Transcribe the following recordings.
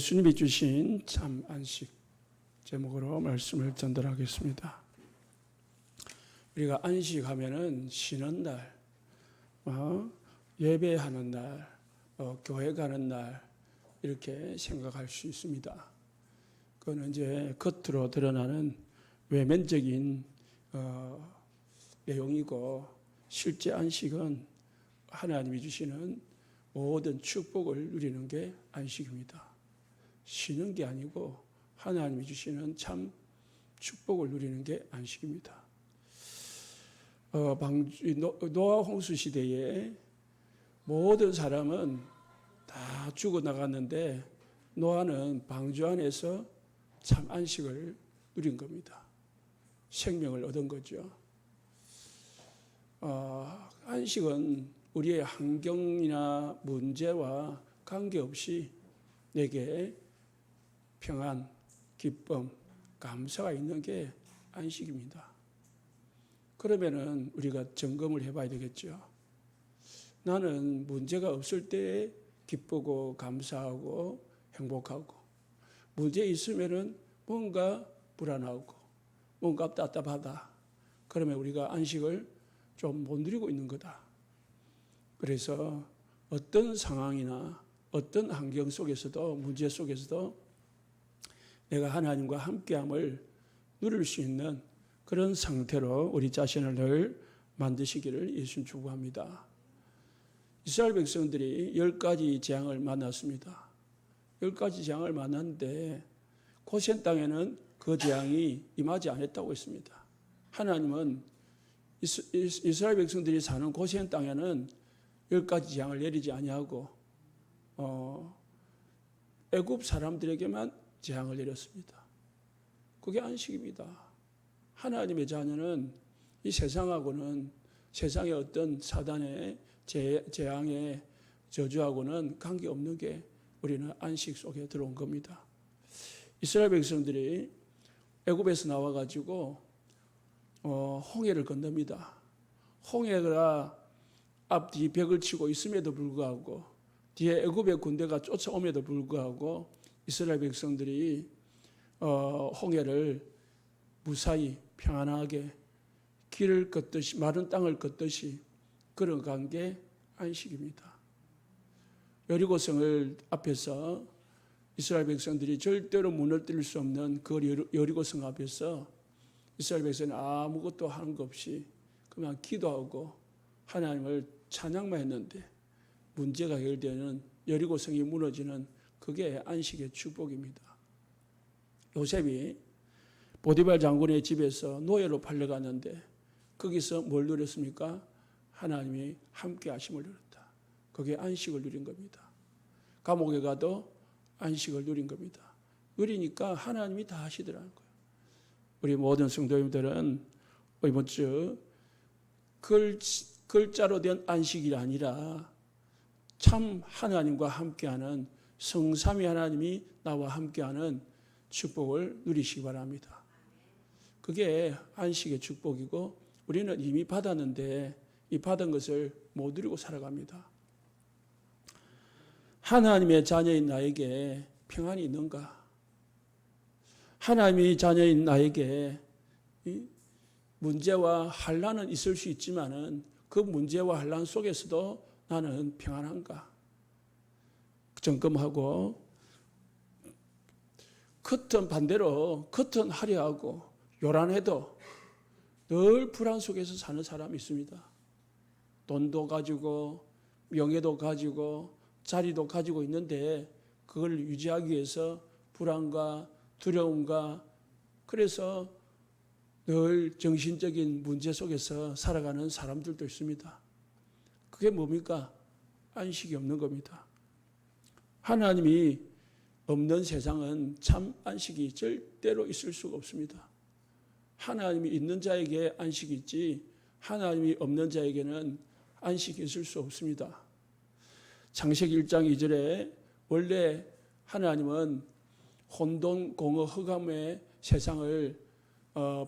예수님이 주신 참 안식 제목으로 말씀을 전달하겠습니다. 우리가 안식하면은 쉬는 날, 예배하는 날, 교회 가는 날 이렇게 생각할 수 있습니다. 그건 이제 겉으로 드러나는 외면적인 내용이고, 실제 안식은 하나님이 주시는 모든 축복을 누리는 게 안식입니다. 쉬는 게 아니고 하나님이 주시는 참 축복을 누리는 게 안식입니다. 노아 홍수 시대에 모든 사람은 다 죽어나갔는데 노아는 방주 안에서 참 안식을 누린 겁니다. 생명을 얻은 거죠. 안식은 우리의 환경이나 문제와 관계없이 내게 평안, 기쁨, 감사가 있는 게 안식입니다. 그러면은 우리가 점검을 해봐야 되겠죠. 나는 문제가 없을 때 기쁘고 감사하고 행복하고, 문제 있으면은 뭔가 불안하고 뭔가 답답하다. 그러면 우리가 안식을 좀 못 누리고 있는 거다. 그래서 어떤 상황이나 어떤 환경 속에서도, 문제 속에서도 내가 하나님과 함께함을 누릴 수 있는 그런 상태로 우리 자신을 늘 만드시기를 예수님 축복합니다. 이스라엘 백성들이 10가지 재앙을 만났습니다. 10가지 재앙을 만났는데 고센 땅에는 그 재앙이 임하지 않았다고 했습니다. 하나님은 이스라엘 백성들이 사는 고센 땅에는 10가지 재앙을 내리지 아니하고 애굽 사람들에게만 재앙을 내렸습니다. 그게 안식입니다. 하나님의 자녀는 이 세상하고는, 세상의 어떤 사단의 재앙의 저주하고는 관계없는 게 우리는 안식 속에 들어온 겁니다. 이스라엘 백성들이 애굽에서 나와가지고 홍해를 건넙니다. 홍해가 앞뒤 벽을 치고 있음에도 불구하고, 뒤에 애굽의 군대가 쫓아옴에도 불구하고 이스라엘 백성들이 홍해를 무사히 평안하게 길을 걷듯이, 마른 땅을 걷듯이 걸어간 게 안식입니다. 여리고성을 앞에서 이스라엘 백성들이 절대로 무너뜨릴 수 없는 그 여리고성 앞에서 이스라엘 백성은 아무것도 하는 것 없이 그냥 기도하고 하나님을 찬양만 했는데 문제가 해결되는, 여리고성이 무너지는 그게 안식의 축복입니다. 요셉이 보디발 장군의 집에서 노예로 팔려갔는데 거기서 뭘 누렸습니까? 하나님이 함께 하심을 누렸다. 그게 안식을 누린 겁니다. 감옥에 가도 안식을 누린 겁니다. 누리니까 하나님이 다 하시더라는 거예요. 우리 모든 성도님들은 이번 주 글자로 된 안식이 아니라 참 하나님과 함께하는, 성삼위 하나님이 나와 함께하는 축복을 누리시기 바랍니다. 그게 안식의 축복이고, 우리는 이미 받았는데 이 받은 것을 못 누리고 살아갑니다. 하나님의 자녀인 나에게 평안이 있는가? 하나님의 자녀인 나에게 문제와 환난은 있을 수 있지만은 그 문제와 환난 속에서도 나는 평안한가? 점검하고, 겉은 반대로, 겉은 화려하고 요란해도 늘 불안 속에서 사는 사람이 있습니다. 돈도 가지고 명예도 가지고 자리도 가지고 있는데 그걸 유지하기 위해서 불안과 두려움과, 그래서 늘 정신적인 문제 속에서 살아가는 사람들도 있습니다. 그게 뭡니까? 안식이 없는 겁니다. 하나님이 없는 세상은 참 안식이 절대로 있을 수가 없습니다. 하나님이 있는 자에게 안식이 있지 하나님이 없는 자에게는 안식이 있을 수 없습니다. 창세기 1장 2절에 원래 하나님은 혼돈, 공허, 흑암의 세상을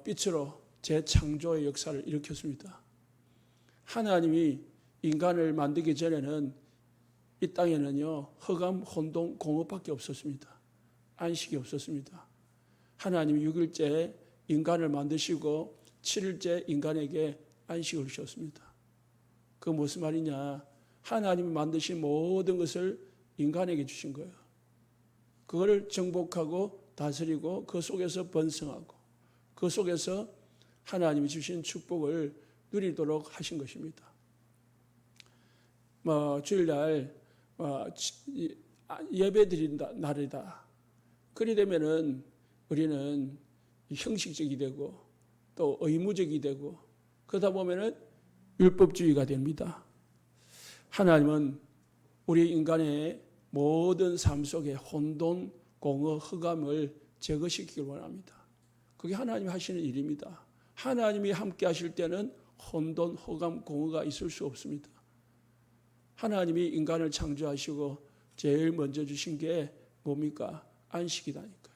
빛으로 재창조의 역사를 일으켰습니다. 하나님이 인간을 만들기 전에는 이 땅에는요, 흑암, 혼돈, 공허밖에 없었습니다. 안식이 없었습니다. 하나님이 6일째 인간을 만드시고 7일째 인간에게 안식을 주셨습니다. 그 무슨 말이냐? 하나님이 만드신 모든 것을 인간에게 주신 거예요. 그거를 정복하고 다스리고 그 속에서 번성하고 그 속에서 하나님이 주신 축복을 누리도록 하신 것입니다. 주일날 예배 드린다 날이다. 그리 되면은 우리는 형식적이 되고 또 의무적이 되고 그러다 보면은 율법주의가 됩니다. 하나님은 우리 인간의 모든 삶 속에 혼돈, 공허, 흑암을 제거시키길 원합니다. 그게 하나님이 하시는 일입니다. 하나님이 함께 하실 때는 혼돈, 흑암, 공허가 있을 수 없습니다. 하나님이 인간을 창조하시고 제일 먼저 주신 게 뭡니까? 안식이다니까요.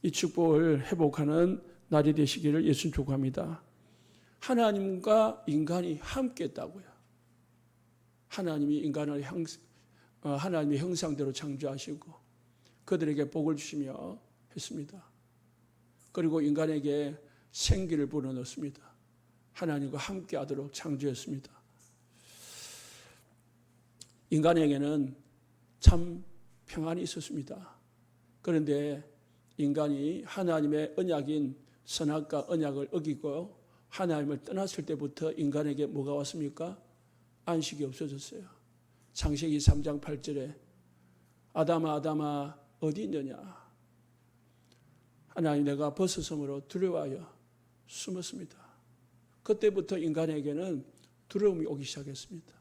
이 축복을 회복하는 날이 되시기를 예수님 축복합니다. 하나님과 인간이 함께 했다고요. 하나님이 인간을 하나님의 형상대로 창조하시고 그들에게 복을 주시며 했습니다. 그리고 인간에게 생기를 불어넣습니다. 하나님과 함께 하도록 창조했습니다. 인간에게는 참 평안이 있었습니다. 그런데 인간이 하나님의 언약인 선악과 언약을 어기고 하나님을 떠났을 때부터 인간에게 뭐가 왔습니까? 안식이 없어졌어요. 창세기 3장 8절에 아담아 아담아 어디 있느냐? 하나님 내가 벗어섬으로 두려워하여 숨었습니다. 그때부터 인간에게는 두려움이 오기 시작했습니다.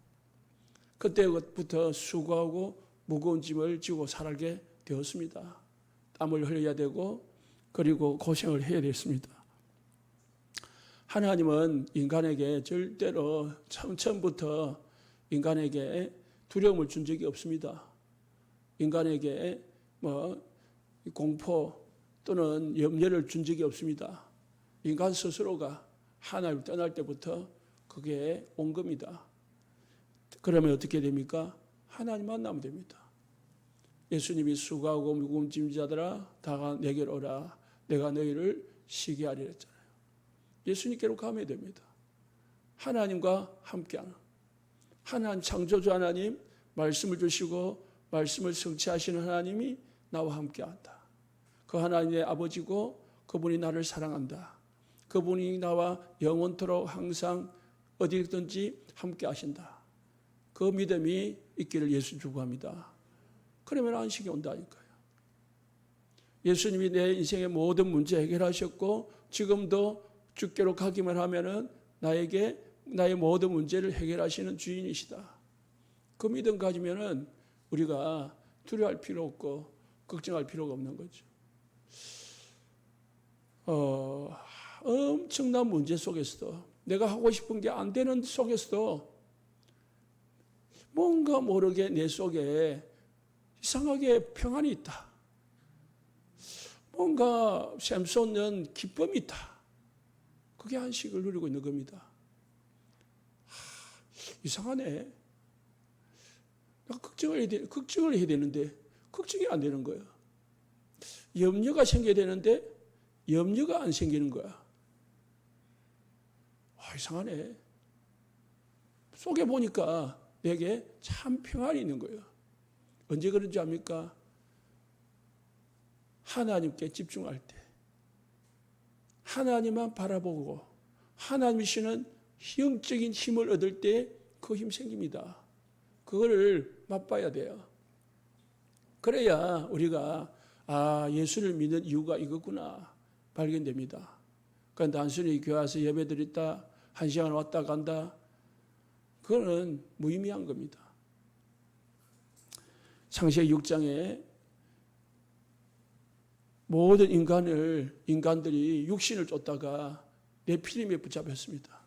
그때부터 수고하고 무거운 짐을 지고 살게 되었습니다. 땀을 흘려야 되고 그리고 고생을 해야 됐습니다. 하나님은 인간에게 절대로 처음부터 인간에게 두려움을 준 적이 없습니다. 인간에게 공포 또는 염려를 준 적이 없습니다. 인간 스스로가 하나님을 떠날 때부터 그게 온 겁니다. 그러면 어떻게 됩니까? 하나님 만나면 됩니다. 예수님이 수고하고 무거운 짐자들아 다가 내게로 오라 내가 너희를 쉬게 하리라 했잖아요. 예수님께로 가면 됩니다. 하나님과 함께하는 하나님 창조주 하나님 말씀을 주시고 말씀을 성취하시는 하나님이 나와 함께한다. 그 하나님의 아버지고 그분이 나를 사랑한다. 그분이 나와 영원토록 항상 어디든지 함께하신다. 그 믿음이 있기를 예수 축복합니다. 그러면 안식이 온다니까요. 예수님이 내 인생의 모든 문제 해결하셨고 지금도 주께로 가기만 하면은 나에게 나의 모든 문제를 해결하시는 주인이시다. 그 믿음 가지면은 우리가 두려워할 필요 없고 걱정할 필요가 없는 거죠. 엄청난 문제 속에서도 내가 하고 싶은 게 안 되는 속에서도 뭔가 모르게 내 속에 이상하게 평안이 있다. 뭔가 샘솟는 기쁨이 있다. 그게 안식을 누리고 있는 겁니다. 이상하네. 내가 걱정을 해야 되는데 걱정이 안 되는 거야. 염려가 생겨야 되는데 염려가 안 생기는 거야. 이상하네. 속에 보니까 내게 참 평안이 있는 거예요. 언제 그런 줄 압니까? 하나님께 집중할 때, 하나님만 바라보고 하나님이 주시는 영적인 힘을 얻을 때 그 힘 생깁니다. 그거를 맛봐야 돼요. 그래야 우리가 예수를 믿는 이유가 이거구나 발견됩니다. 그러니까 단순히 교회 와서 예배 드렸다, 1시간 왔다 간다, 그거는 무의미한 겁니다. 창세기 6장에 모든 인간들이 육신을 쫓다가 네피림에 붙잡혔습니다.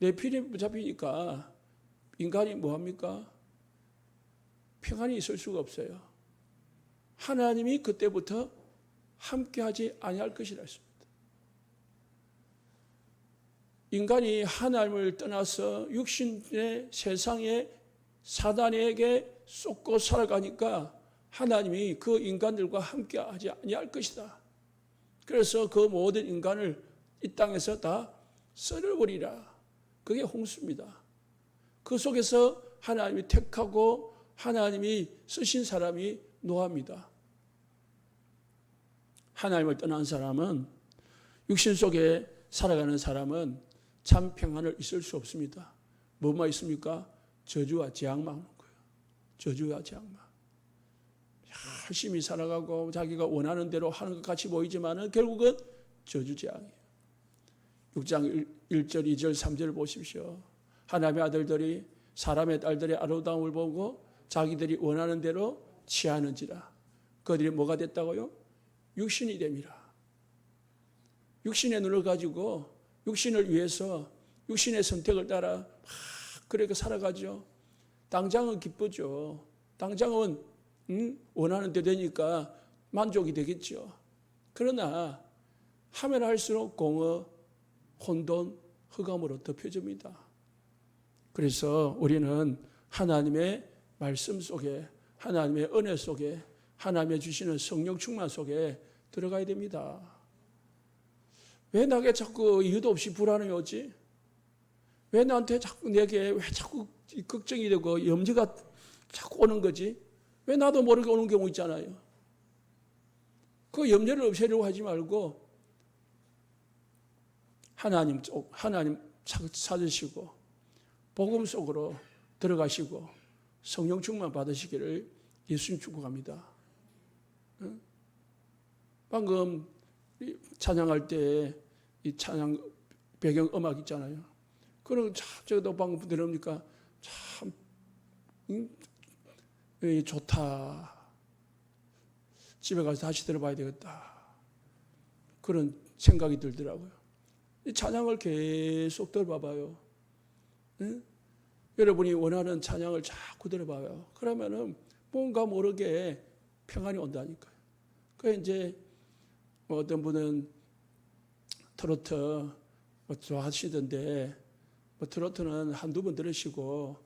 네피림에 붙잡히니까 인간이 뭐합니까? 평안이 있을 수가 없어요. 하나님이 그때부터 함께하지 아니할 것이라 했습니다. 인간이 하나님을 떠나서 육신의 세상에 사단에게 쏟고 살아가니까 하나님이 그 인간들과 함께 하지 아니할 것이다. 그래서 그 모든 인간을 이 땅에서 다 썰어버리라. 그게 홍수입니다. 그 속에서 하나님이 택하고 하나님이 쓰신 사람이 노아입니다. 하나님을 떠난 사람은, 육신 속에 살아가는 사람은 참 평안을 있을 수 없습니다. 뭐만 있습니까? 저주와 재앙만 오는 거예요. 저주와 재앙만. 열심히 살아가고 자기가 원하는 대로 하는 것 같이 보이지만 결국은 저주 재앙이에요. 6장 1절, 2절, 3절을 보십시오. 하나님의 아들들이 사람의 딸들의 아름다움을 보고 자기들이 원하는 대로 취하는지라. 그들이 뭐가 됐다고요? 육신이 됨이라. 육신의 눈을 가지고 육신을 위해서 육신의 선택을 따라 막 그렇게 살아가죠. 당장은 기쁘죠. 당장은 원하는 데 되니까 만족이 되겠죠. 그러나 하면 할수록 공허, 혼돈, 흑암으로 덮여집니다. 그래서 우리는 하나님의 말씀 속에, 하나님의 은혜 속에, 하나님의 주시는 성령 충만 속에 들어가야 됩니다. 왜 나에게 자꾸 이유도 없이 불안이 오지? 왜 나한테 자꾸 내게 왜 자꾸 걱정이 되고 염려가 자꾸 오는 거지? 왜 나도 모르게 오는 경우 있잖아요. 그 염려를 없애려고 하지 말고 하나님 찾으시고 복음 속으로 들어가시고 성령 충만 받으시기를 예수님 축복합니다. 방금 찬양할 때 이 찬양 배경 음악 있잖아요. 그런 저도 방금 들으니까 참 좋다. 집에 가서 다시 들어봐야 되겠다. 그런 생각이 들더라고요. 이 찬양을 계속 들어봐봐요. 응? 여러분이 원하는 찬양을 자꾸 들어봐요. 그러면은 뭔가 모르게 평안이 온다니까요. 그 이제 어떤 분은 트로트 좋아하시던데 트로트는 한두 번 들으시고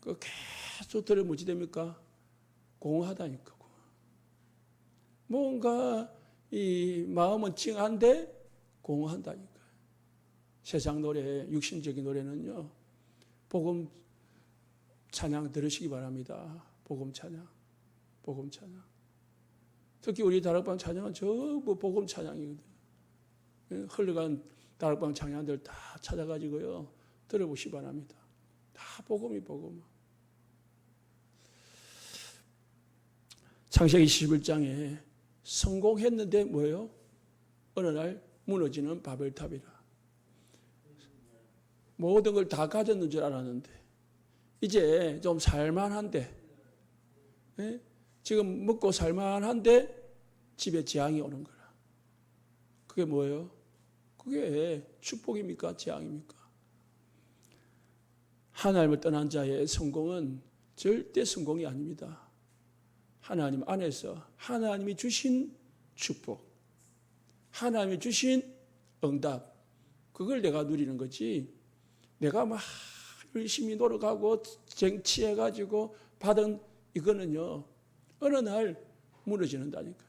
그 계속 들으면 뭐지 됩니까? 공허하다니까. 뭔가 이 마음은 찡한데 공허한다니까. 세상 노래, 육신적인 노래는요. 복음 찬양 들으시기 바랍니다. 복음 찬양. 복음 찬양. 특히 우리 다락방 찬양은 전부 복음 찬양이거든요. 흘러간 다락방 찬양들 다 찾아가지고요. 들어보시기 바랍니다. 다 복음이 복음. 창세기 21장에 성공했는데 뭐예요? 어느 날 무너지는 바벨탑이라. 모든 걸 다 가졌는 줄 알았는데 이제 좀 살만한데 지금 먹고 살만한데 집에 재앙이 오는 거라. 그게 뭐예요? 그게 축복입니까? 재앙입니까? 하나님을 떠난 자의 성공은 절대 성공이 아닙니다. 하나님 안에서 하나님이 주신 축복, 하나님이 주신 응답, 그걸 내가 누리는 거지. 내가 막 열심히 노력하고 쟁취해가지고 받은 이거는요, 어느 날 무너지는다니까.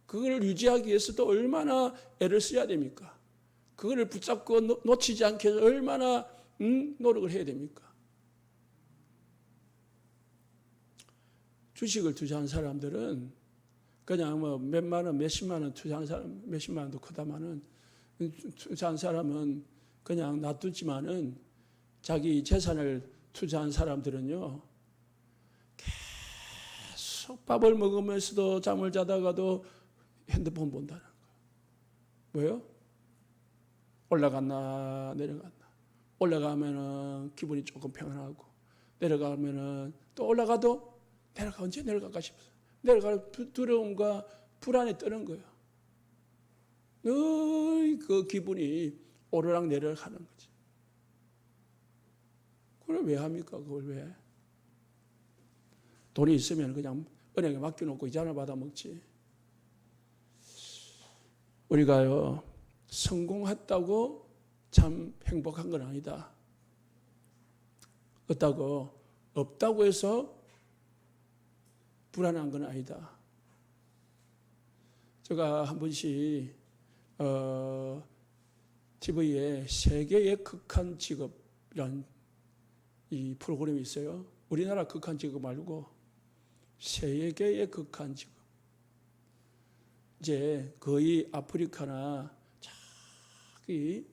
그걸 유지하기 위해서도 얼마나 애를 써야 됩니까? 그걸 붙잡고 놓치지 않게 해서 얼마나 노력을 해야 됩니까? 주식을 투자한 사람들은 그냥 뭐 몇만 원, 몇십만 원 투자한 사람, 몇십만 원도 크다마는 투자한 사람은 그냥 놔두지만은 자기 재산을 투자한 사람들은요, 계속 밥을 먹으면서도 잠을 자다가도 핸드폰 본다는 거예요. 뭐예요? 올라갔나 내려갔나. 올라가면은 기분이 조금 평안하고 내려가면은 또 올라가도 내려가 언제 내려갈까 싶어서 내려갈 두려움과 불안에 떠는 거예요. 늘 그 기분이 오르락 내리락 하는 거지. 그걸 왜 합니까? 그걸 왜? 돈이 있으면 그냥 은행에 맡겨놓고 이자를 받아 먹지. 우리가요, 성공했다고 참 행복한 건 아니다. 없다고 해서 불안한 건 아니다. 제가 한 번씩 TV에 세계의 극한 직업이란 이 프로그램이 있어요. 우리나라 극한 직업 말고 세계의 극한 직업. 이제 거의 아프리카나 저기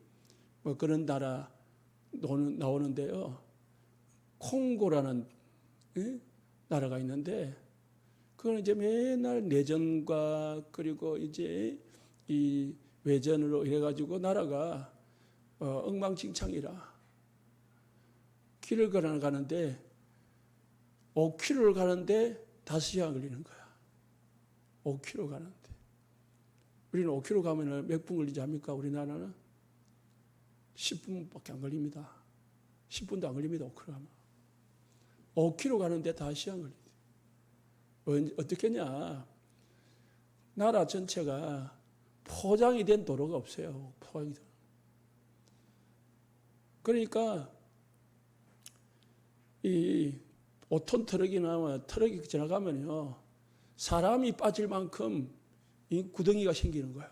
뭐 그런 나라 나오는데요. 콩고라는 나라가 있는데 그건 이제 맨날 내전과 그리고 이제 이 외전으로 이래가지고 나라가 엉망진창이라 길을 가는데 5km를 가는데 5시간 걸리는 거야. 5km 가는데. 우리는 5km 가면은 몇 분 걸리지 않습니까? 우리나라는 10분밖에 안 걸립니다. 10분도 안 걸립니다. 5km 가면. 5km 가는데 5시간 걸린대. 어떻게냐? 나라 전체가 포장이 된 도로가 없어요. 포장이 된. 그러니까 이 5톤 트럭이나 트럭이 지나가면요, 사람이 빠질 만큼 이 구덩이가 생기는 거야.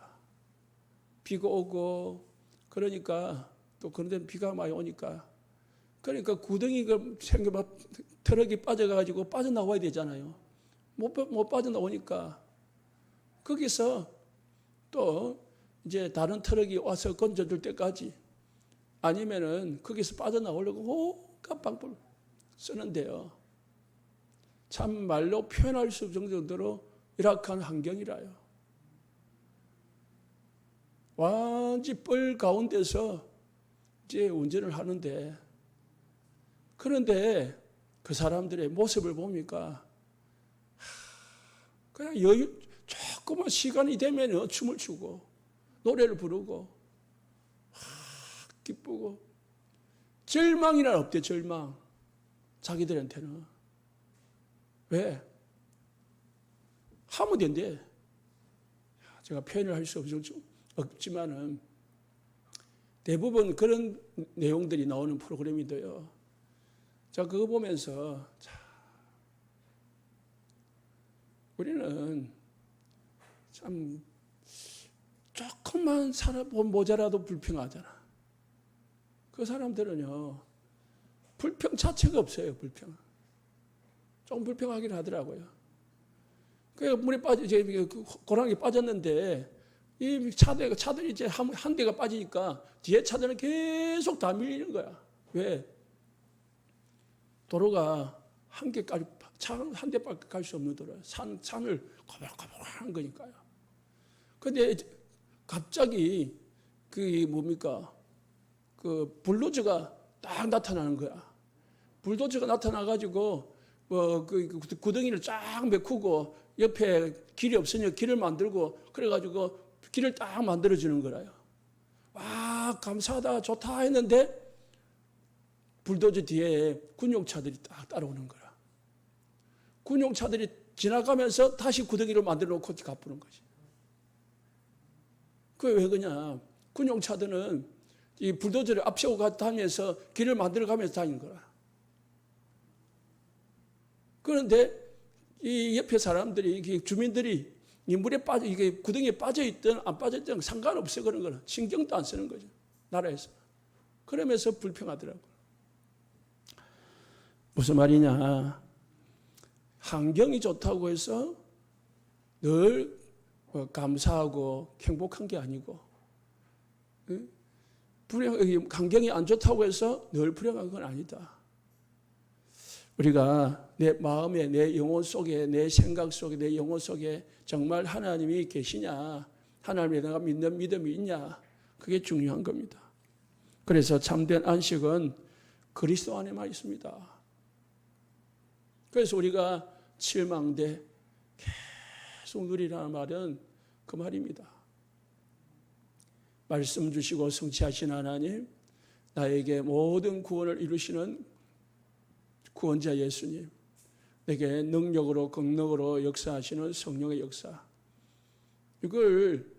비가 오고 그러니까 또 그런 데는 비가 많이 오니까 그러니까 구덩이가 생겨서 트럭이 빠져가지고 빠져나와야 되잖아요. 못 빠져나오니까 거기서 또 이제 다른 트럭이 와서 건져줄 때까지 아니면은 거기서 빠져나오려고 깜빡 쓰는데요. 참 말로 표현할 수 없을 정도로 열악한 환경이라요. 완전히 뻘 가운데서 이제 운전을 하는데 그런데 그 사람들의 모습을 보니까 그냥 조금만 시간이 되면 춤을 추고 노래를 부르고 기쁘고 절망이란 없대. 절망. 자기들한테는. 왜? 하면 된대. 제가 표현을 할 수 없지만은 대부분 그런 내용들이 나오는 프로그램인데요. 자, 그거 보면서 우리는 참 조금만 모자라도 불평하잖아. 그 사람들은요, 불평 자체가 없어요. 불평. 조금 불평하긴 하더라고요. 그 물에 고랑이 빠졌는데 이 차들이 이제 한 대가 빠지니까 뒤에 차들은 계속 다 밀리는 거야. 왜? 도로가 한 대밖에 갈 수 없는 도로야. 산을 거벌거벌한 거니까요. 근데 갑자기 그 불도저가 딱 나타나는 거야. 불도저가 나타나가지고 그 구덩이를 쫙 메꾸고 옆에 길이 없으니까 길을 만들고 그래가지고 길을 딱 만들어주는 거라요. 와, 감사하다, 좋다 했는데 불도저 뒤에 군용차들이 딱 따라오는 거라. 군용차들이 지나가면서 다시 구덩이를 만들어 놓고 가쁘는 거지. 그게 왜 그러냐? 군용차들은 이 불도저를 앞세우고 다니면서 길을 만들어 가면서 다니는 거라. 그런데 이 옆에 사람들이, 주민들이 이 물에 이게 구덩이에 빠져있든 안 빠져있든 상관없어요. 그런 거는. 신경도 안 쓰는 거죠. 나라에서. 그러면서 불평하더라고요. 무슨 말이냐. 환경이 좋다고 해서 늘 감사하고 행복한 게 아니고, 환경이 안 좋다고 해서 늘 불행한 건 아니다. 우리가 내 마음에, 내 영혼 속에, 내 생각 속에, 내 영혼 속에 정말 하나님이 계시냐, 하나님에 내가 믿는 믿음이 있냐, 그게 중요한 겁니다. 그래서 참된 안식은 그리스도 안에만 있습니다. 그래서 우리가 칠망대 계속 누리라는 말은 그 말입니다. 말씀 주시고 성취하신 하나님, 나에게 모든 구원을 이루시는 구원자 예수님, 내게 능력으로 긍력으로 역사하시는 성령의 역사, 이걸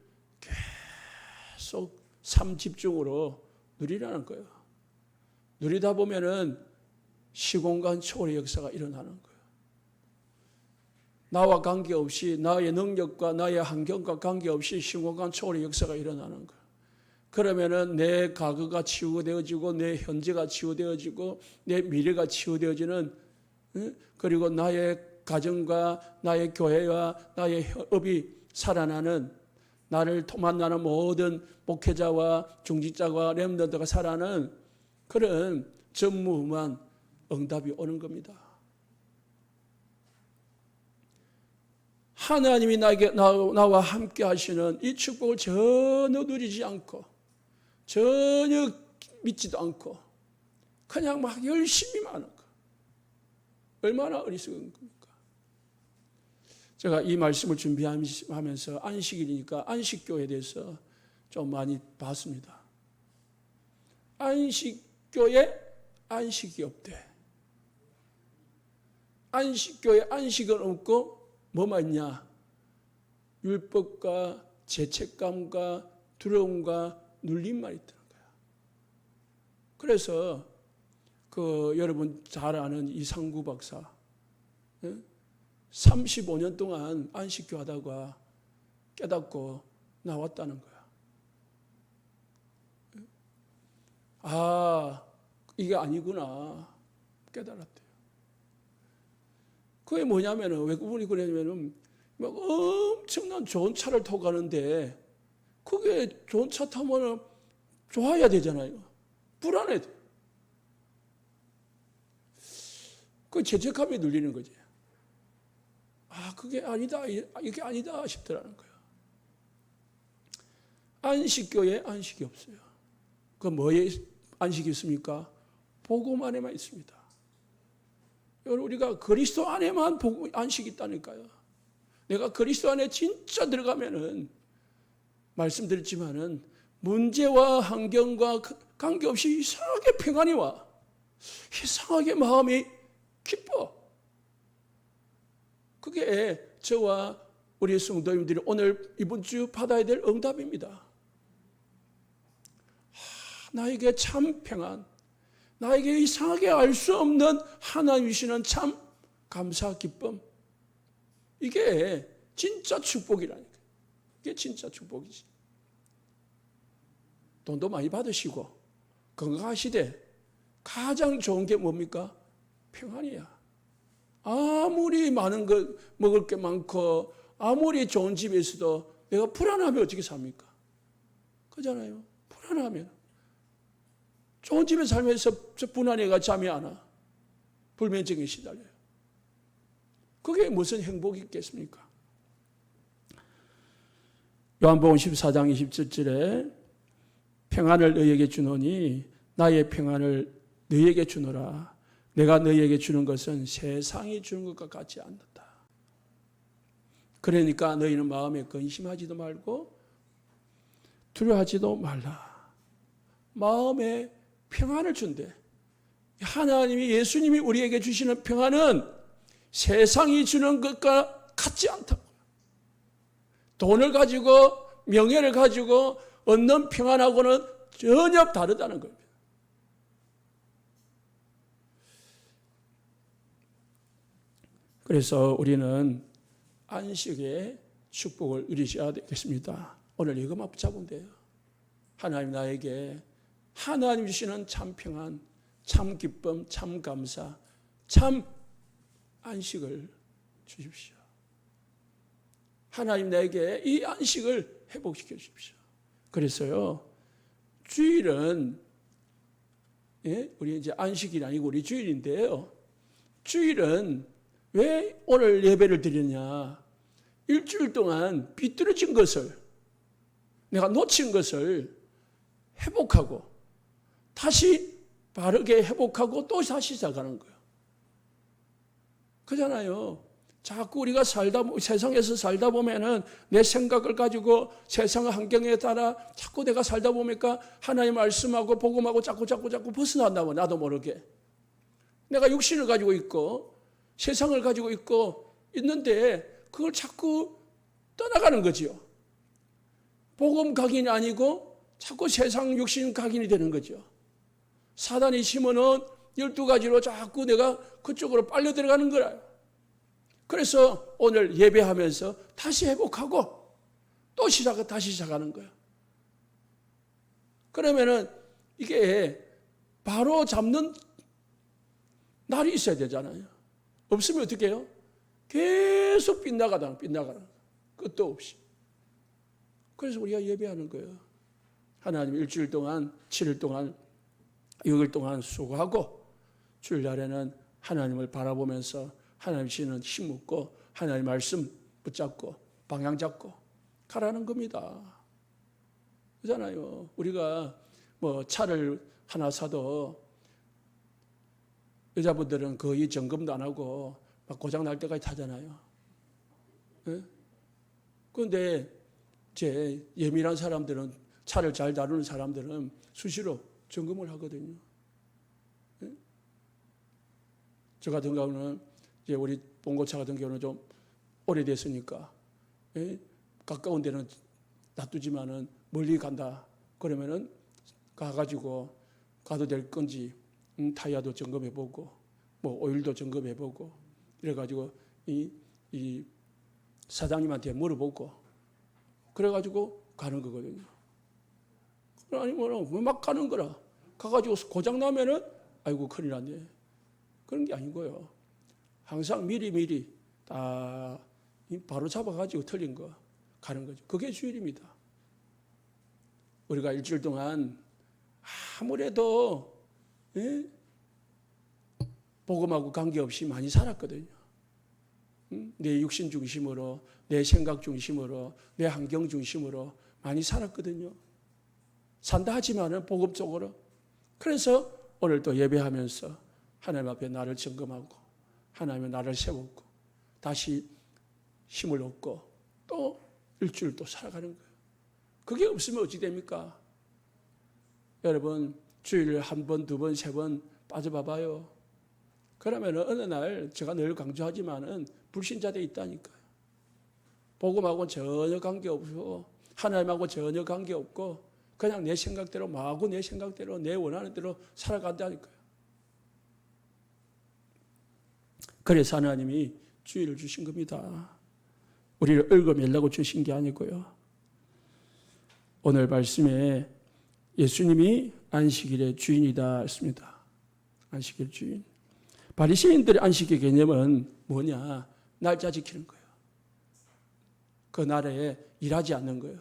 계속 삶 집중으로 누리라는 거예요. 누리다 보면은 시공간 초월의 역사가 일어나는 거예요. 나와 관계없이, 나의 능력과 나의 환경과 관계없이 시공간 초월의 역사가 일어나는 거예요. 그러면은 내 과거가 치유되어지고 내 현재가 치유되어지고 내 미래가 치유되어지는, 그리고 나의 가정과 나의 교회와 나의 협업이 살아나는, 나를 만나는 모든 목회자와 중직자와 렘넌트가 살아나는 그런 전무후무한 응답이 오는 겁니다. 하나님이 나와 함께 하시는 이 축복을 전혀 누리지 않고 전혀 믿지도 않고 그냥 막 열심히만 하는 거, 얼마나 어리석은 겁니까? 제가 이 말씀을 준비하면서 안식일이니까 안식교에 대해서 좀 많이 봤습니다. 안식교에 안식이 없대. 안식교에 안식은 없고 뭐만 있냐? 율법과 죄책감과 두려움과 눌림만 있다는 거야. 그래서 여러분 잘 아는 이상구 박사, 35년 동안 안식교 하다가 깨닫고 나왔다는 거야. 아, 이게 아니구나 깨달았대요. 그게 뭐냐면은, 왜 그분이 그러냐면은 막 엄청난 좋은 차를 타고 가는데 그게 좋은 차 타면은 좋아야 되잖아요. 불안해. 그 죄책감이 눌리는 거지. 아, 그게 아니다, 이게 아니다 싶더라는 거예요. 안식교에 안식이 없어요. 그 뭐에 안식이 있습니까? 복음 안에만 있습니다. 여러분, 우리가 그리스도 안에만 안식이 있다니까요. 내가 그리스도 안에 진짜 들어가면은, 말씀드렸지만은 문제와 환경과 관계없이 이상하게 평안이 와. 이상하게 마음이 기뻐. 그게 저와 우리 성도님들이 오늘 이번 주 받아야 될 응답입니다. 나에게 참 평안, 나에게 이상하게 알 수 없는 하나님이시는 참 감사, 기쁨. 이게 진짜 축복이라니까. 이게 진짜 축복이지. 돈도 많이 받으시고 건강하시되 가장 좋은 게 뭡니까? 평안이야. 아무리 많은 것 먹을 게 많고 아무리 좋은 집에 있어도 내가 불안하면 어떻게 삽니까? 그잖아요. 불안하면. 좋은 집에 살면서 불안해가 잠이 안 와. 불면증에 시달려요. 그게 무슨 행복이 있겠습니까? 요한복음 14장 27절에 평안을 너희에게 주노니 나의 평안을 너희에게 주노라. 내가 너희에게 주는 것은 세상이 주는 것과 같지 않다. 그러니까 너희는 마음에 근심하지도 말고 두려워하지도 말라. 마음에 평안을 준대. 하나님이, 예수님이 우리에게 주시는 평안은 세상이 주는 것과 같지 않다고. 돈을 가지고 명예를 가지고 얻는 평안하고는 전혀 다르다는 겁니다. 그래서 우리는 안식의 축복을 누리셔야 되겠습니다. 오늘 이것만 붙잡으면 돼요. 하나님 나에게 하나님 주시는 참 평안, 참 기쁨, 참 감사, 참 안식을 주십시오. 하나님 나에게 이 안식을 회복시켜 주십시오. 그래서요, 주일은, 우리 이제 안식이 아니고 우리 주일인데요. 주일은 왜 오늘 예배를 드리냐? 일주일 동안 비뚤어진 것을, 내가 놓친 것을 회복하고 다시 바르게 회복하고 또 다시 시작하는 거예요. 그잖아요. 자꾸 우리가 세상에서 살다 보면은 내 생각을 가지고 세상 환경에 따라 자꾸 내가 살다 보니까 하나님 말씀하고 복음하고 자꾸 벗어난다고, 나도 모르게. 내가 육신을 가지고 있고 세상을 가지고 있는데 그걸 자꾸 떠나가는 거죠. 복음 각인이 아니고 자꾸 세상 육신 각인이 되는 거죠. 사단이 심어놓은 12가지로 자꾸 내가 그쪽으로 빨려 들어가는 거라요. 그래서 오늘 예배하면서 다시 회복하고 또 다시 시작하는 거예요. 그러면은 이게 바로 잡는 날이 있어야 되잖아요. 없으면 어떻게 해요? 계속 빗나가다. 끝도 없이. 그래서 우리가 예배하는 거예요. 하나님 일주일 동안, 7일 동안, 6일 동안 수고하고 주일날에는 하나님을 바라보면서 하나님 주시는 힘 묻고 하나님 말씀 붙잡고 방향 잡고 가라는 겁니다. 그렇잖아요. 우리가 뭐 차를 하나 사도 여자분들은 거의 점검도 안 하고 막 고장 날 때까지 타잖아요. 그런데 제 예민한 사람들은, 차를 잘 다루는 사람들은 수시로 점검을 하거든요. 저 같은 경우는 이제 우리 봉고차 같은 경우는 좀 오래됐으니까 가까운 데는 놔두지만은 멀리 간다 그러면은 가가지고 가도 될 건지 타이어도 점검해보고 뭐 오일도 점검해보고 이래가지고 이 사장님한테 물어보고 그래가지고 가는 거거든요. 아니면 막 가는 거라 가가지고 고장 나면은 아이고 큰일 났네 그런 게 아니고요. 항상 미리 다 바로 잡아가지고 틀린 거 가는 거죠. 그게 주일입니다. 우리가 일주일 동안 아무래도 복음하고 관계없이 많이 살았거든요. 내 육신 중심으로, 내 생각 중심으로, 내 환경 중심으로 많이 살았거든요. 산다 하지만은 복음 쪽으로. 그래서 오늘 또 예배하면서 하나님 앞에 나를 점검하고 하나님의 나를 세웠고 다시 힘을 얻고 또 일주일 또 살아가는 거예요. 그게 없으면 어찌 됩니까? 여러분 주일을 한 번, 두 번, 세 번 빠져봐봐요. 그러면 어느 날 제가 늘 강조하지만은 불신자들이 있다니까요. 복음하고는 전혀 관계없고 하나님하고 전혀 관계없고 그냥 내 생각대로 마구 내 생각대로 내 원하는 대로 살아간다니까요. 그래서 하나님이 주일을 주신 겁니다. 우리를 얽어매려고 주신 게 아니고요. 오늘 말씀에 예수님이 안식일의 주인이다 했습니다. 안식일 주인. 바리새인들의 안식의 개념은 뭐냐? 날짜 지키는 거예요. 그 날에 일하지 않는 거예요.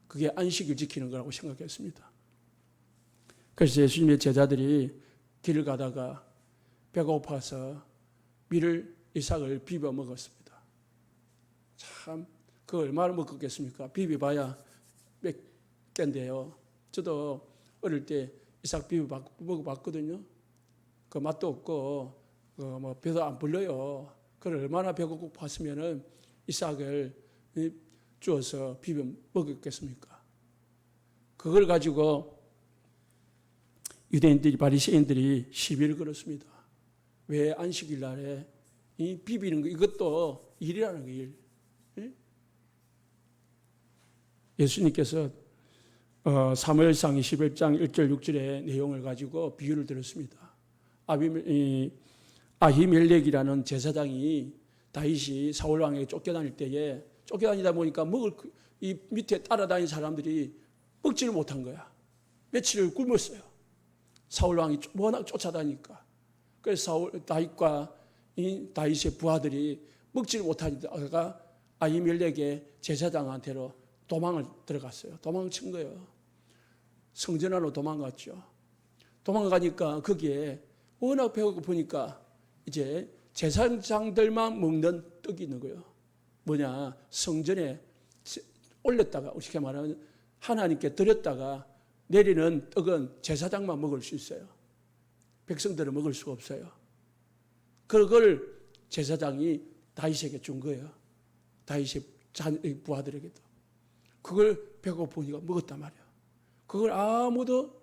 그게 안식일 지키는 거라고 생각했습니다. 그래서 예수님의 제자들이 길을 가다가 배가 고파서 밀을 이삭을 비벼 먹었습니다. 참, 그 얼마나 먹었겠습니까? 비벼봐야 몇 개인데요. 저도 어릴 때 이삭 비벼 먹어봤거든요. 그 맛도 없고, 뭐 배도 안 불러요. 그걸 얼마나 배가 고팠으면은 이삭을 주어서 비벼 먹었겠습니까? 그걸 가지고 유대인들이, 바리새인들이 시비를 걸었습니다. 왜 안식일 날에 이 비비는 거, 이것도 일이라는 거예요, 일. 예수님께서 사무엘상 21장 1절 6절의 내용을 가지고 비유를 들었습니다. 아히멜렉이라는 제사장이 다윗이 사울왕에게 쫓겨다닐 때에 쫓겨다니다 보니까 이 밑에 따라다닌 사람들이 먹지를 못한 거야. 며칠을 굶었어요. 사울왕이 워낙 쫓아다니까. 그래서 다윗과 이 다윗의 부하들이 먹지를 못하다가 아히멜렉의 제사장한테로 도망을 들어갔어요. 도망친 거예요. 성전 안으로 도망갔죠. 도망가니까 거기에 워낙 배고프니까 이제 제사장들만 먹는 떡이 있는 거예요. 뭐냐? 성전에 올렸다가, 어떻게 말하면 하나님께 드렸다가 내리는 떡은 제사장만 먹을 수 있어요. 백성들은 먹을 수가 없어요. 그걸 제사장이 다윗에게 준 거예요. 다윗의 부하들에게도. 그걸 배고프니까 먹었단 말이에요. 그걸 아무도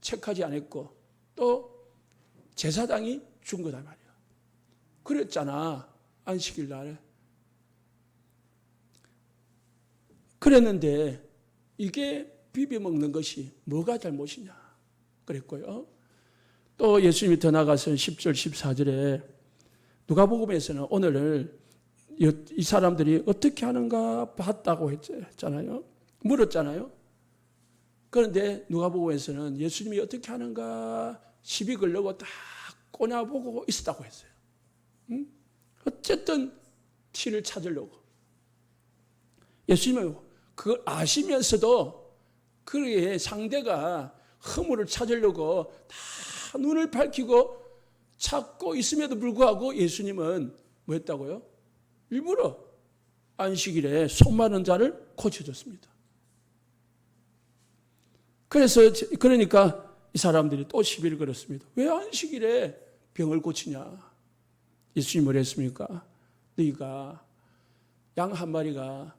체크하지 않았고 또 제사장이 준 거단 말이에요. 그랬잖아, 안식일 날에. 그랬는데 이게 비벼 먹는 것이 뭐가 잘못이냐 그랬고요. 또 예수님이 더 나아가서 10절 14절에 누가복음에서는 오늘 이 사람들이 어떻게 하는가 봤다고 했잖아요. 물었잖아요. 그런데 누가복음에서는 예수님이 어떻게 하는가 시비 걸려고 딱 꼬냐보고 있었다고 했어요. 어쨌든 티를 찾으려고. 예수님은 그걸 아시면서도 그의 상대가 허물을 찾으려고 다 눈을 밝히고 찾고 있음에도 불구하고 예수님은 뭐 했다고요? 일부러 안식일에 속 마른 자를 고쳐줬습니다. 그러니까 이 사람들이 또 시비를 걸었습니다. 왜 안식일에 병을 고치냐? 예수님이 뭐라 했습니까? 너희가 양 한 마리가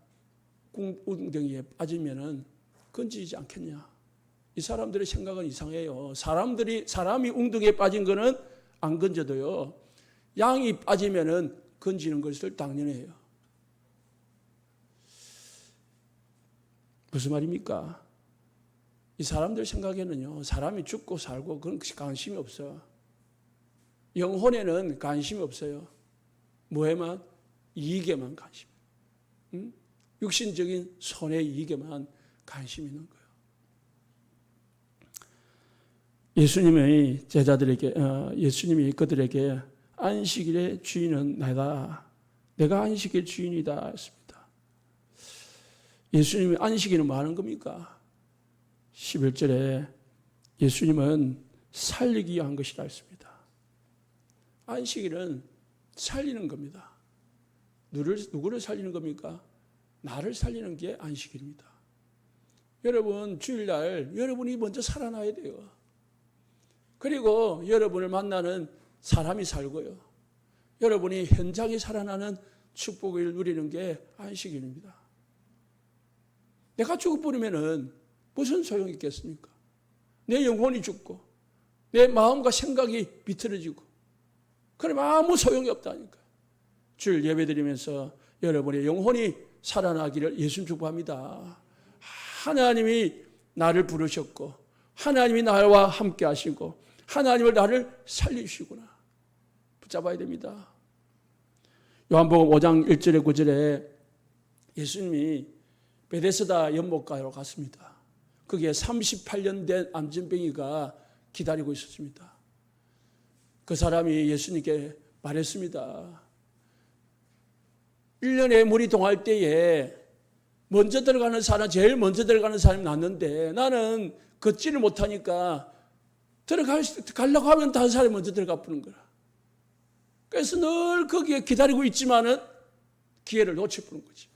웅덩이에 빠지면은 건지지 않겠냐? 이 사람들의 생각은 이상해요. 사람이 웅덩이에 빠진 거는 안 건져도요. 양이 빠지면은 건지는 것을 당연해요. 무슨 말입니까? 이 사람들 생각에는요, 사람이 죽고 살고 그런 것이 관심이 없어. 영혼에는 관심이 없어요. 뭐에만? 이익에만 관심. 육신적인 손해 이익에만 관심이 있는 거예요. 예수님이 그들에게 안식일의 주인은 나다. 내가 안식의 주인이다 했습니다. 예수님이 안식일은 뭐 하는 겁니까? 11절에 예수님은 살리기 위한 것이라 했습니다. 안식일은 살리는 겁니다. 누구를 살리는 겁니까? 나를 살리는 게 안식일입니다. 여러분 주일날 여러분이 먼저 살아나야 돼요. 그리고 여러분을 만나는 사람이 살고요. 여러분이 현장에 살아나는 축복을 누리는 게 안식일입니다. 내가 죽어버리면은 무슨 소용이 있겠습니까? 내 영혼이 죽고 내 마음과 생각이 비틀어지고 그러면 아무 소용이 없다니까요. 주일 예배드리면서 여러분의 영혼이 살아나기를 예수님 축복합니다. 하나님이 나를 부르셨고 하나님이 나와 함께 하시고 하나님을 나를 살리시구나. 붙잡아야 됩니다. 요한복음 5장 1절에 9절에 예수님이 베데스다 연못가로 갔습니다. 거기에 38년 된 안진뱅이가 기다리고 있었습니다. 그 사람이 예수님께 말했습니다. 1년에 물이 동할 때에 제일 먼저 들어가는 사람이 났는데 나는 걷지를 못하니까 가려고 하면 다른 사람이 먼저 들어가 보는 거라. 그래서 늘 거기에 기다리고 있지만은 기회를 놓쳐보는 거지.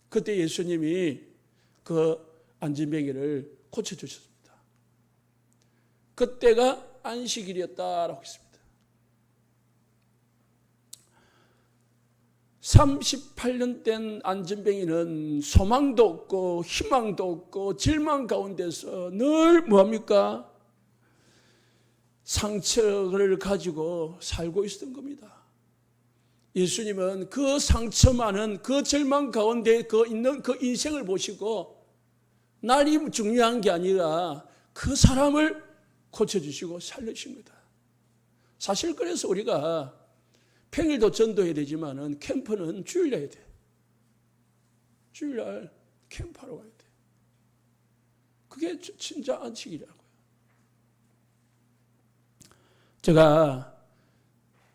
그때 예수님이 그 안진뱅이를 고쳐주셨습니다. 그때가 안식일이었다라고 했습니다. 38년 된 안진뱅이는 소망도 없고 희망도 없고 절망 가운데서 늘 뭐합니까? 상처를 가지고 살고 있었던 겁니다. 예수님은 그 상처 많은 그 절망 가운데 있는 그 인생을 보시고 날이 중요한 게 아니라 그 사람을 고쳐주시고 살려주신 거다. 사실 그래서 우리가 평일도 전도해야 되지만은 캠프는 주일날 해야 돼. 주일날 캠프하러 가야 돼. 그게 진짜 안식이라고요. 제가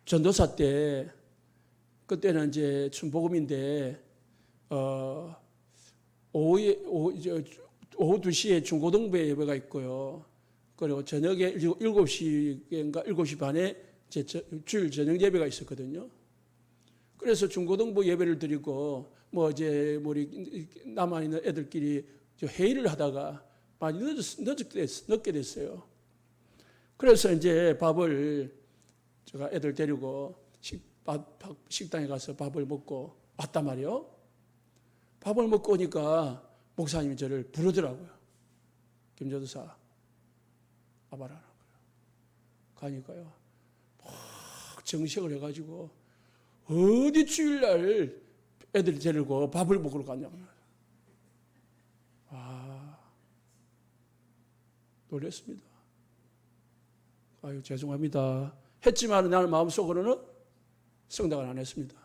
전도사 때 그때는 이제 순복음인데 오후 2시에 중고등부 예배가 있고요. 그리고 저녁에 7시인가 7시 반에 주일 저녁 예배가 있었거든요. 그래서 중고등부 예배를 드리고 우리 남아 있는 애들끼리 회의를 하다가 많이 늦게 됐어요. 그래서 이제 밥을 제가 애들 데리고 식당에 가서 밥을 먹고 왔단 말이에요. 밥을 먹고 오니까 목사님이 저를 부르더라고요. 김전도사 와봐라. 가니까요. 막 정색을 해가지고 어디 주일날 애들 데리고 밥을 먹으러 갔냐고. 놀랐습니다. 죄송합니다. 했지만 나는 마음속으로는 성당을 안 했습니다.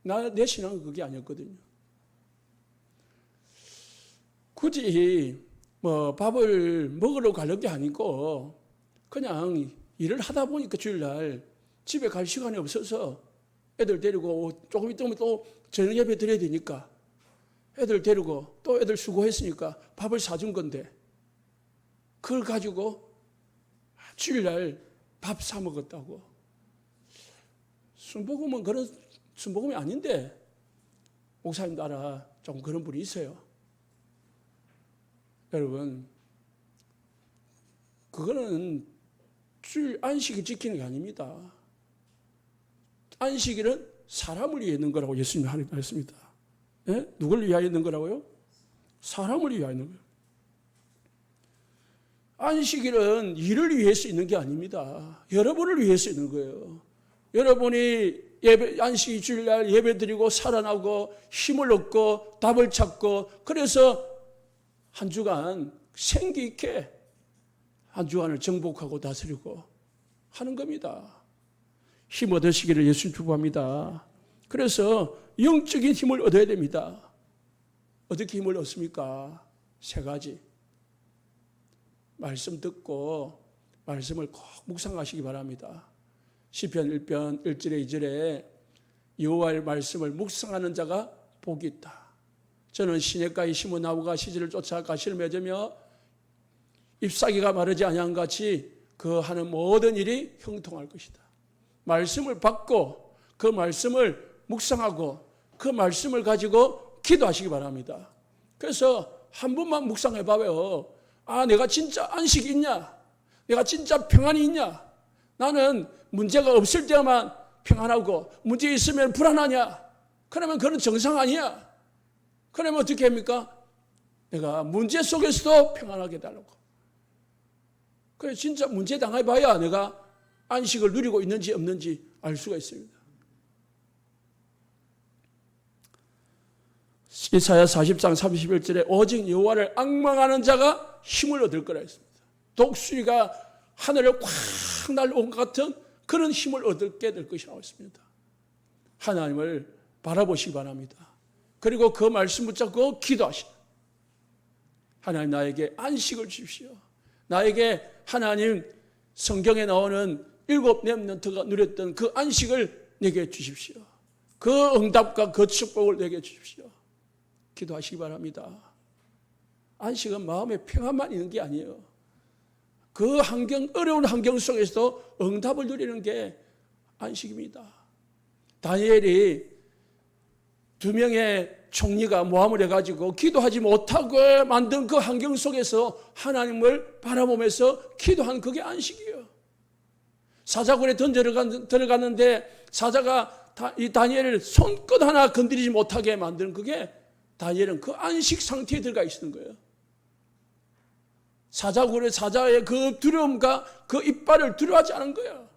내 신앙은 그게 아니었거든요. 굳이 밥을 먹으러 가는 게 아니고 그냥 일을 하다 보니까 주일날 집에 갈 시간이 없어서 애들 데리고 조금 있으면 또 저녁 예배 드려야 되니까 애들 데리고 또 애들 수고했으니까 밥을 사준 건데 그걸 가지고 주일날 밥 사 먹었다고. 순복음은 그런 순복음이 아닌데 목사님 따라 좀 그런 분이 있어요. 여러분, 그거는 주일 안식일 지키는 게 아닙니다. 안식일은 사람을 위해 있는 거라고 예수님이 말했습니다. 예? 누굴 위하여 있는 거라고요? 사람을 위하여 있는 거예요. 안식일은 일을 위해서 있는 게 아닙니다. 여러분을 위해서 있는 거예요. 여러분이 안식일 주일날 예배 드리고 살아나고 힘을 얻고 답을 찾고 그래서 한 주간 생기 있게 한 주간을 정복하고 다스리고 하는 겁니다. 힘 얻으시기를 예수님 축복합니다. 그래서 영적인 힘을 얻어야 됩니다. 어떻게 힘을 얻습니까? 세 가지. 말씀 듣고 말씀을 꼭 묵상하시기 바랍니다. 시편 1편 1절에 2절에 여호와의 말씀을 묵상하는 자가 복이 있다. 저는 시냇가에 심은 나무가 시절을 쫓아 가시를 맺으며 잎사귀가 마르지 아니한 같이 그 하는 모든 일이 형통할 것이다. 말씀을 받고 그 말씀을 묵상하고 그 말씀을 가지고 기도하시기 바랍니다. 그래서 한 번만 묵상해 봐요. 아, 내가 진짜 안식이 있냐? 내가 진짜 평안이 있냐? 나는 문제가 없을 때만 평안하고 문제 있으면 불안하냐? 그러면 그건 정상 아니야. 그러면 어떻게 합니까? 내가 문제 속에서도 평안하게 해달라고. 그래, 진짜 문제 당해봐야 내가 안식을 누리고 있는지 없는지 알 수가 있습니다. 이사야 40장 31절에 오직 여호와를 앙망하는 자가 힘을 얻을 거라 했습니다. 독수리가 하늘을 콱 날아온 것 같은 그런 힘을 얻게 될 것이라고 했습니다. 하나님을 바라보시기 바랍니다. 그리고 그 말씀 붙잡고 기도하시라. 하나님, 나에게 안식을 주십시오. 나에게 하나님 성경에 나오는 7 렘넌트가 누렸던 그 안식을 내게 주십시오. 그 응답과 그 축복을 내게 주십시오. 기도하시기 바랍니다. 안식은 마음의 평안만 있는 게 아니에요. 그 어려운 환경 속에서도 응답을 누리는 게 안식입니다. 다니엘이 2명의 총리가 모함을 해가지고 기도하지 못하고 만든 그 환경 속에서 하나님을 바라보면서 기도한 그게 안식이에요. 사자굴에 들어갔는데 사자가 이 다니엘을 손끝 하나 건드리지 못하게 만드는 그게 다니엘은 그 안식 상태에 들어가 있는 거예요. 사자굴에 사자의 그 두려움과 그 이빨을 두려워하지 않은 거예요.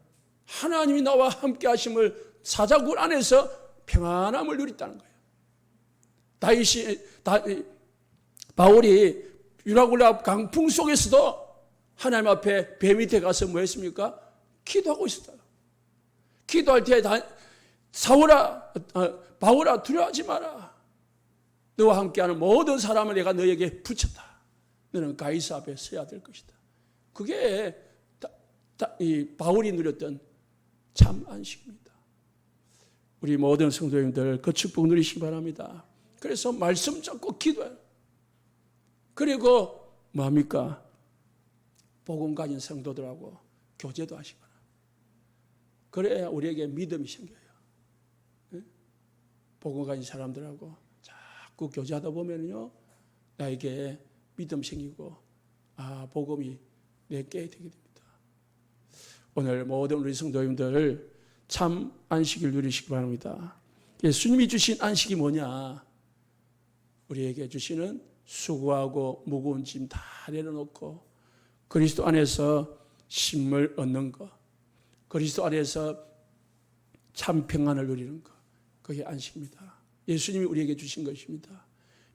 하나님이 나와 함께 하심을 사자굴 안에서 평안함을 누렸다는 거예요. 바울이 유라굴라 강풍 속에서도 하나님 앞에 배 밑에 가서 뭐 했습니까? 기도하고 있었어요. 기도할 때 바울아 두려워하지 마라. 너와 함께하는 모든 사람을 내가 너에게 붙였다. 너는 가이사 앞에 서야 될 것이다. 그게 이 바울이 누렸던 참 안식입니다. 우리 모든 성도님들 그 축복 누리시기 바랍니다. 그래서 말씀 잡고 기도해요. 그리고 뭡니까? 복음 가진 성도들하고 교제도 하시기 바랍니다. 그래야 우리에게 믿음이 생겨요. 복음 가진 사람들하고 자꾸 교제하다 보면요, 나에게 믿음 생기고 복음이 내게 되게 됩니다. 오늘 모든 우리 성도님들 참 안식을 누리시기 바랍니다. 예수님이 주신 안식이 뭐냐? 우리에게 주시는 수고하고 무거운 짐 다 내려놓고 그리스도 안에서 쉼을 얻는 것, 그리스도 안에서 참 평안을 누리는 것, 그게 안식입니다. 예수님이 우리에게 주신 것입니다.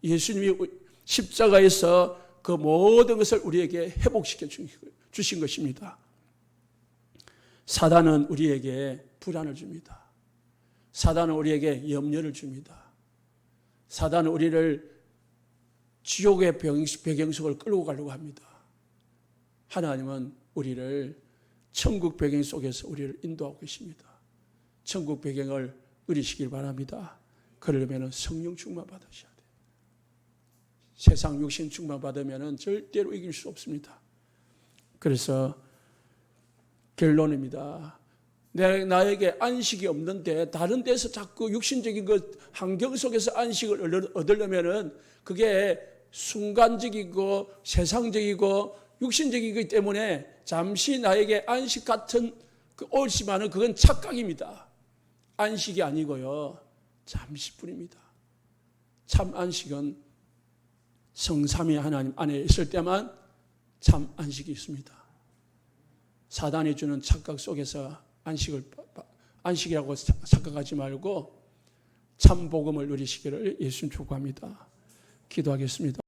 예수님이 십자가에서 그 모든 것을 우리에게 회복시켜 주신 것입니다. 사단은 우리에게 불안을 줍니다. 사단은 우리에게 염려를 줍니다. 사단은 우리를 지옥의 배경 속을 끌고 가려고 합니다. 하나님은 우리를 천국 배경 속에서 우리를 인도하고 계십니다. 천국 배경을 누리시길 바랍니다. 그러려면 성령 충만 받으셔야 돼요. 세상 육신 충만 받으면 절대로 이길 수 없습니다. 그래서 결론입니다. 나에게 안식이 없는데 다른 데서 자꾸 육신적인 것 환경 속에서 안식을 얻으려면 그게 순간적이고 세상적이고 육신적이기 때문에 잠시 나에게 안식 같은 옳지만은 그건 착각입니다. 안식이 아니고요, 잠시뿐입니다. 참 안식은 성삼위 하나님 안에 있을 때만 참 안식이 있습니다. 사단이 주는 착각 속에서 안식이라고 착각하지 말고 참 복음을 누리시기를 예수님 축복합니다. 기도하겠습니다.